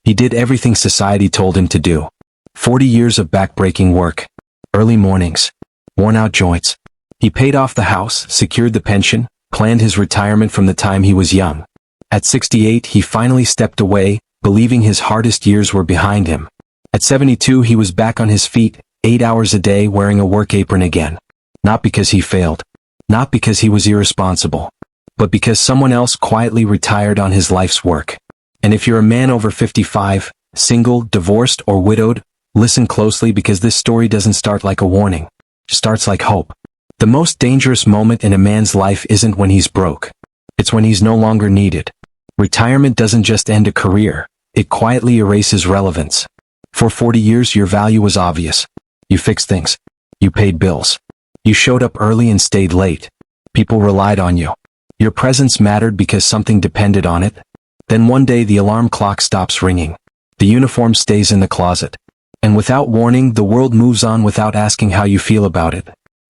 He did everything society told him to do. 40 years of back-breaking work. Early mornings. Worn-out joints. He paid off the house, secured the pension, planned his retirement from the time he was young. At 68, he finally stepped away, believing his hardest years were behind him. At 72, he was back on his feet, 8 hours a day wearing a work apron again. Not because he failed. Not because he was irresponsible. But because someone else quietly retired on his life's work. And if you're a man over 55, single, divorced, or widowed, listen closely because this story doesn't start like a warning. It starts like hope. The most dangerous moment in a man's life isn't when he's broke. It's when he's no longer needed. Retirement doesn't just end a career. It quietly erases relevance. For 40 years your value was obvious. You fixed things. You paid bills. You showed up early and stayed late. People relied on you. Your presence mattered because something depended on it. Then one day the alarm clock stops ringing. The uniform stays in the closet. And without warning, the world moves on without asking how you feel about it.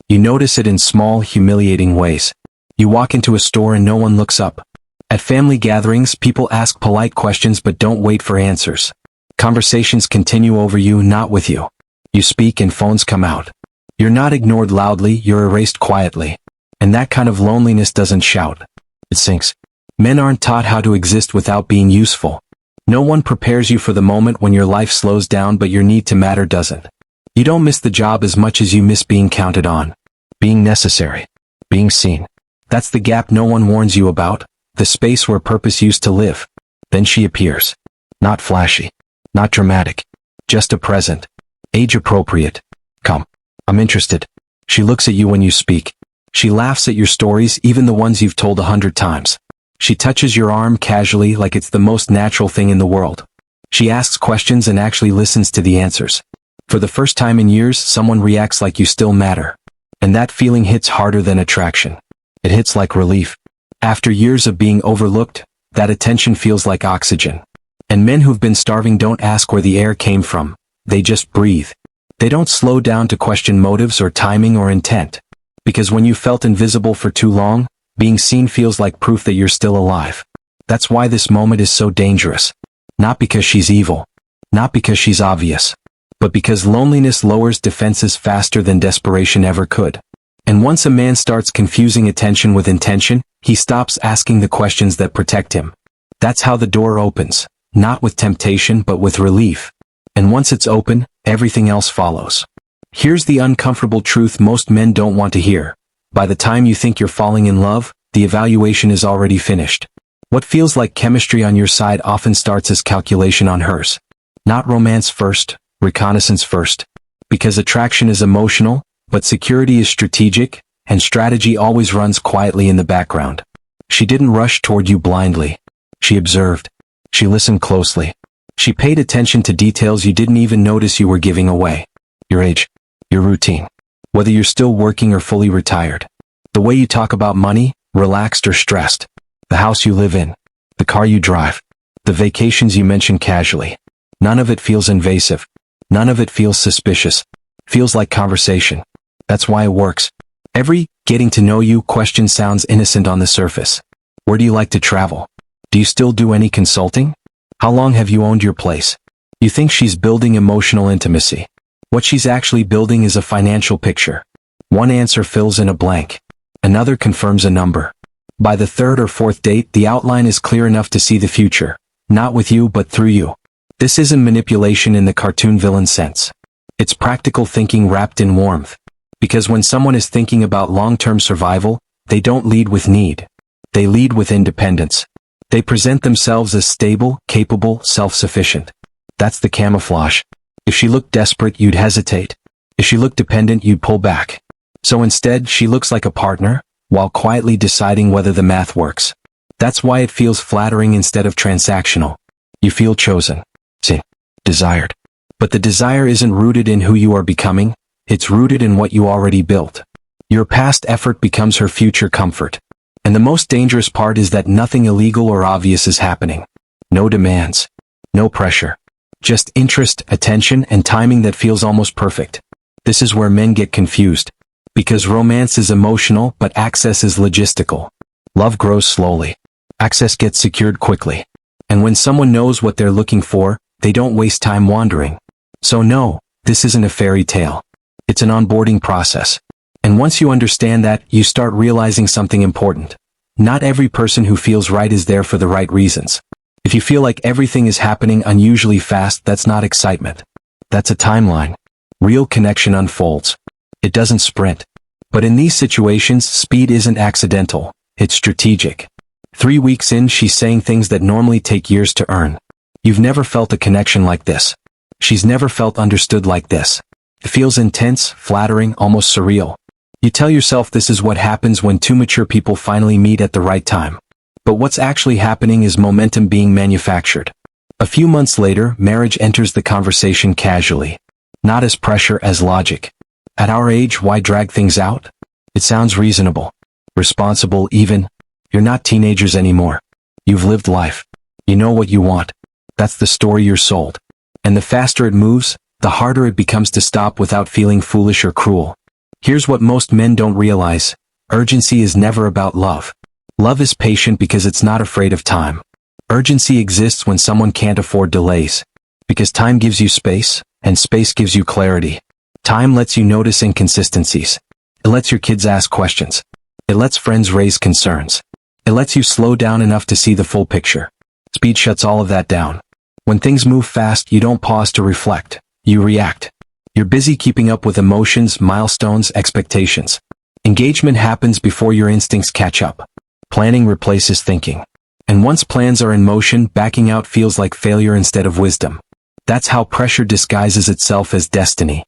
You notice it in small, humiliating ways. You walk into a store and no one looks up. At family gatherings, people ask polite questions but don't wait for answers. Conversations continue over you, not with you. You speak and phones come out. You're not ignored loudly, you're erased quietly. And that kind of loneliness doesn't shout. It sinks. Men aren't taught how to exist without being useful. No one prepares you for the moment when your life slows down but your need to matter doesn't. You don't miss the job as much as you miss being counted on. Being necessary. Being seen. That's the gap no one warns you about. The space where purpose used to live. Then she appears. Not flashy. Not dramatic. Just a present. Age appropriate. Come. I'm interested. She looks at you when you speak. She laughs at your stories, even the ones you've told 100 times. She touches your arm casually like it's the most natural thing in the world. She asks questions and actually listens to the answers. For the first time in years, someone reacts like you still matter. And that feeling hits harder than attraction. It hits like relief. After years of being overlooked, that attention feels like oxygen. And men who've been starving don't ask where the air came from. They just breathe. They don't slow down to question motives or timing or intent. Because when you felt invisible for too long, being seen feels like proof that you're still alive. That's why this moment is so dangerous. Not because she's evil. Not because she's obvious. But because loneliness lowers defenses faster than desperation ever could. And once a man starts confusing attention with intention, he stops asking the questions that protect him. That's how the door opens. Not with temptation but with relief. And once it's open, everything else follows. Here's the uncomfortable truth most men don't want to hear. By the time you think you're falling in love, the evaluation is already finished. What feels like chemistry on your side often starts as calculation on hers. Not romance first, reconnaissance first. Because attraction is emotional, but security is strategic, and strategy always runs quietly in the background. She didn't rush toward you blindly. She observed. She listened closely. She paid attention to details you didn't even notice you were giving away. Your age. Your routine. Whether you're still working or fully retired. The way you talk about money, relaxed or stressed. The house you live in. The car you drive. The vacations you mention casually. None of it feels invasive. None of it feels suspicious. Feels like conversation. That's why it works. Every getting to know you question sounds innocent on the surface. Where do you like to travel? Do you still do any consulting? How long have you owned your place? You think she's building emotional intimacy. What she's actually building is a financial picture. One answer fills in a blank. Another confirms a number. By the third or fourth date, the outline is clear enough to see the future. Not with you, but through you. This isn't manipulation in the cartoon villain sense. It's practical thinking wrapped in warmth. Because when someone is thinking about long-term survival, they don't lead with need. They lead with independence. They present themselves as stable, capable, self-sufficient. That's the camouflage. If she looked desperate, you'd hesitate. If she looked dependent, you'd pull back. So instead, she looks like a partner, while quietly deciding whether the math works. That's why it feels flattering instead of transactional. You feel chosen. Seen. Desired. But the desire isn't rooted in who you are becoming. It's rooted in what you already built. Your past effort becomes her future comfort. And the most dangerous part is that nothing illegal or obvious is happening. No demands. No pressure. Just interest, attention, and timing that feels almost perfect. This is where men get confused. Because romance is emotional, but access is logistical. Love grows slowly. Access gets secured quickly. And when someone knows what they're looking for, They don't waste time wandering. So no, this isn't a fairy tale. It's an onboarding process. And once you understand that, you start realizing something important. Not every person who feels right is there for the right reasons. If you feel like everything is happening unusually fast, that's not excitement. That's a timeline. Real connection unfolds. It doesn't sprint. But in these situations, speed isn't accidental. It's strategic. 3 weeks in, she's saying things that normally take years to earn. You've never felt a connection like this. She's never felt understood like this. It feels intense, flattering, almost surreal. You tell yourself this is what happens when two mature people finally meet at the right time. But what's actually happening is momentum being manufactured. A few months later, marriage enters the conversation casually. Not as pressure as logic. At our age, why drag things out? It sounds reasonable. Responsible even. You're not teenagers anymore. You've lived life. You know what you want. That's the story you're sold. And the faster it moves, the harder it becomes to stop without feeling foolish or cruel. Here's what most men don't realize. Urgency is never about love. Love is patient because it's not afraid of time. Urgency exists when someone can't afford delays. Because time gives you space, and space gives you clarity. Time lets you notice inconsistencies. It lets your kids ask questions. It lets friends raise concerns. It lets you slow down enough to see the full picture. Speed shuts all of that down. When things move fast, you don't pause to reflect. You react. You're busy keeping up with emotions, milestones, expectations. Engagement happens before your instincts catch up. Planning replaces thinking. And once plans are in motion, backing out feels like failure instead of wisdom. That's how pressure disguises itself as destiny.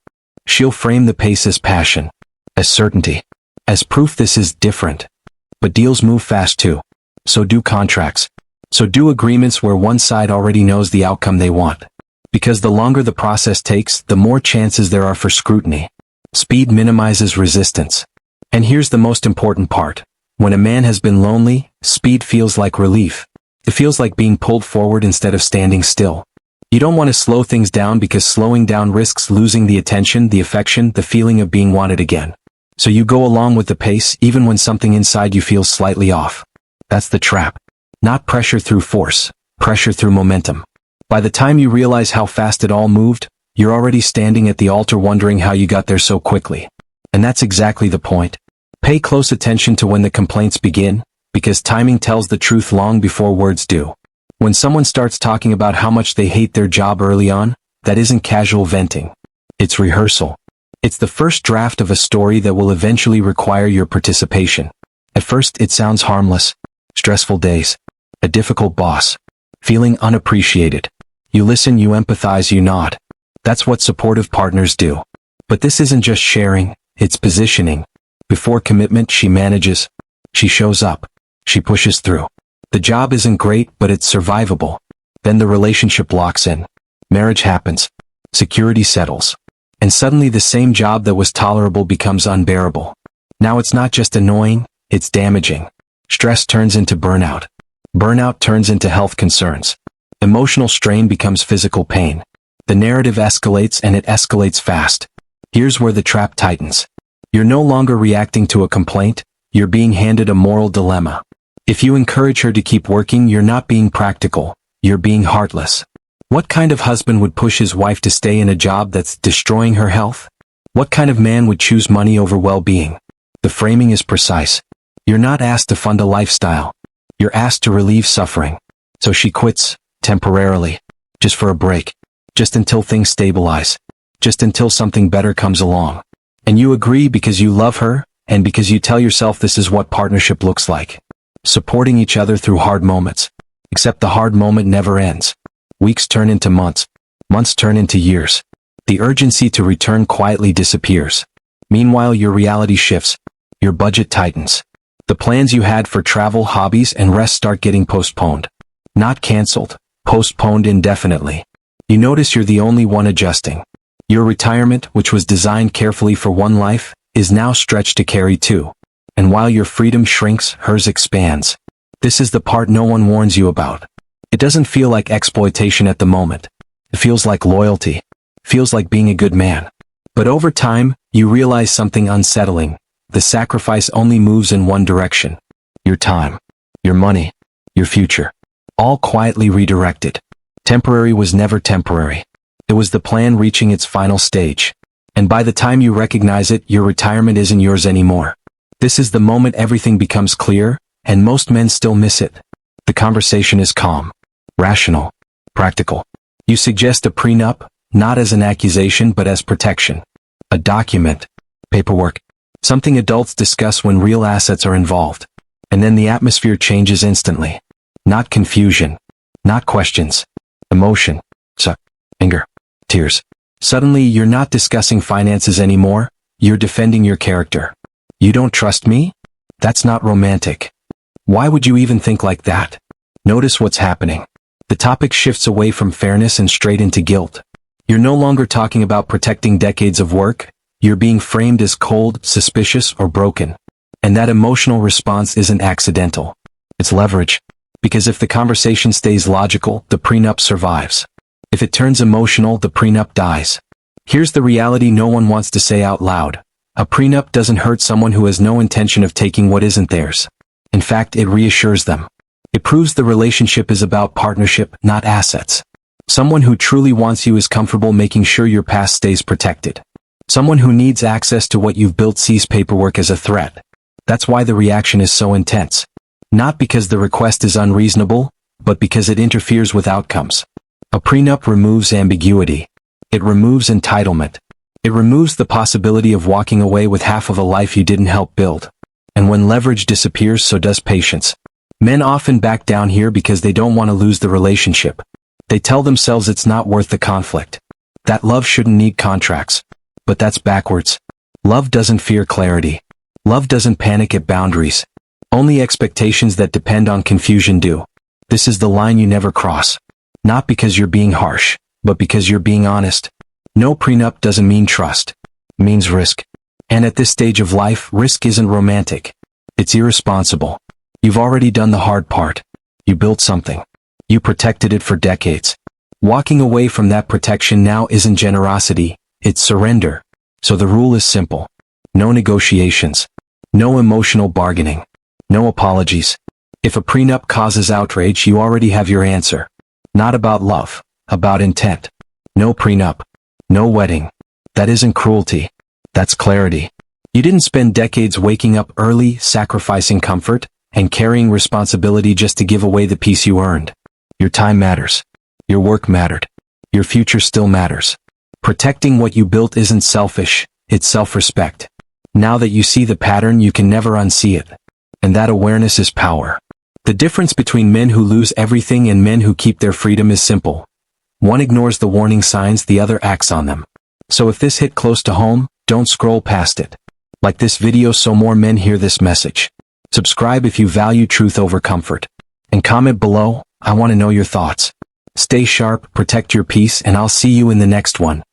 She'll frame the pace as passion, as certainty, as proof this is different. But deals move fast too. So do contracts. So do agreements where one side already knows the outcome they want. Because the longer the process takes, the more chances there are for scrutiny. Speed minimizes resistance. And here's the most important part. When a man has been lonely, speed feels like relief. It feels like being pulled forward instead of standing still. You don't want to slow things down because slowing down risks losing the attention, the affection, the feeling of being wanted again. So you go along with the pace even when something inside you feels slightly off. That's the trap. Not pressure through force, pressure through momentum. By the time you realize how fast it all moved, you're already standing at the altar wondering how you got there so quickly. And that's exactly the point. Pay close attention to when the complaints begin, because timing tells the truth long before words do. When someone starts talking about how much they hate their job early on, that isn't casual venting. It's rehearsal. It's the first draft of a story that will eventually require your participation. At first, it sounds harmless. Stressful days. A difficult boss. Feeling unappreciated. You listen, you empathize, you nod. That's what supportive partners do. But this isn't just sharing, it's positioning. Before commitment, she manages. She shows up. She pushes through. The job isn't great, but it's survivable. Then the relationship locks in. Marriage happens. Security settles. And suddenly the same job that was tolerable becomes unbearable. Now it's not just annoying, it's damaging. Stress turns into burnout. Burnout turns into health concerns. Emotional strain becomes physical pain. The narrative escalates and it escalates fast. Here's where the trap tightens. You're no longer reacting to a complaint, you're being handed a moral dilemma. If you encourage her to keep working, you're not being practical, you're being heartless. What kind of husband would push his wife to stay in a job that's destroying her health? What kind of man would choose money over well-being? The framing is precise. You're not asked to fund a lifestyle. You're asked to relieve suffering. So she quits, temporarily. Just for a break. Just until things stabilize. Just until something better comes along. And you agree because you love her, and because you tell yourself this is what partnership looks like. Supporting each other through hard moments. Except the hard moment never ends. Weeks turn into months. Months turn into years. The urgency to return quietly disappears. Meanwhile, your reality shifts. Your budget tightens. The plans you had for travel, hobbies, and rest start getting postponed. Not canceled, postponed indefinitely. You notice you're the only one adjusting. Your retirement, which was designed carefully for one life, is now stretched to carry two. And while your freedom shrinks, hers expands. This is the part no one warns you about. It doesn't feel like exploitation at the moment. It feels like loyalty. Feels like being a good man. But over time, you realize something unsettling. The sacrifice only moves in one direction. Your time. Your money. Your future. All quietly redirected. Temporary was never temporary. It was the plan reaching its final stage. And by the time you recognize it, your retirement isn't yours anymore. This is the moment everything becomes clear, and most men still miss it. The conversation is calm, rational, practical. You suggest a prenup, not as an accusation but as protection. A document, paperwork, something adults discuss when real assets are involved. And then the atmosphere changes instantly. Not confusion, not questions, emotion, anger, tears. Suddenly you're not discussing finances anymore, you're defending your character. You don't trust me? That's not romantic. Why would you even think like that? Notice what's happening. The topic shifts away from fairness and straight into guilt. You're no longer talking about protecting decades of work, you're being framed as cold, suspicious, or broken. And that emotional response isn't accidental. It's leverage. Because if the conversation stays logical, the prenup survives. If it turns emotional, the prenup dies. Here's the reality no one wants to say out loud. A prenup doesn't hurt someone who has no intention of taking what isn't theirs. In fact, it reassures them. It proves the relationship is about partnership, not assets. Someone who truly wants you is comfortable making sure your past stays protected. Someone who needs access to what you've built sees paperwork as a threat. That's why the reaction is so intense. Not because the request is unreasonable, but because it interferes with outcomes. A prenup removes ambiguity. It removes entitlement. It removes the possibility of walking away with half of a life you didn't help build. And when leverage disappears, so does patience. Men often back down here because they don't want to lose the relationship. They tell themselves it's not worth the conflict. That love shouldn't need contracts. But that's backwards. Love doesn't fear clarity. Love doesn't panic at boundaries. Only expectations that depend on confusion do. This is the line you never cross. Not because you're being harsh, but because you're being honest. No prenup doesn't mean trust. It means risk. And at this stage of life, risk isn't romantic. It's irresponsible. You've already done the hard part. You built something. You protected it for decades. Walking away from that protection now isn't generosity, it's surrender. So the rule is simple. No negotiations. No emotional bargaining. No apologies. If a prenup causes outrage, you already have your answer. Not about love, about intent. No prenup. No wedding. That isn't cruelty. That's clarity. You didn't spend decades waking up early, sacrificing comfort, and carrying responsibility just to give away the peace you earned. Your time matters. Your work mattered. Your future still matters. Protecting what you built isn't selfish, it's self-respect. Now that you see the pattern, you can never unsee it. And that awareness is power. The difference between men who lose everything and men who keep their freedom is simple. One ignores the warning signs, the other acts on them. So if this hit close to home, don't scroll past it. Like this video so more men hear this message. Subscribe if you value truth over comfort. And comment below, I want to know your thoughts. Stay sharp, protect your peace, and I'll see you in the next one.